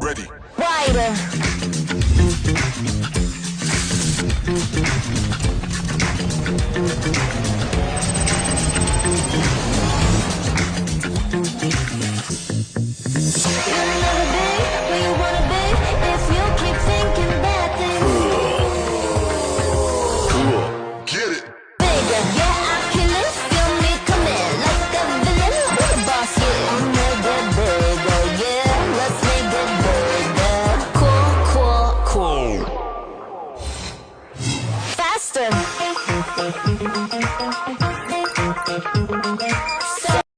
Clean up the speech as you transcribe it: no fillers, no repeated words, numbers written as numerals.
Ready. Wider. You'll never be where you wanna be if you keep thinking bad things. Cool. Get it. Bigger, yeah, I kill it. Feel me coming like a villain. Who's the boss? Yeah, make it bigger, yeah. Let's make it bigger. Cool, cool, cool. Faster.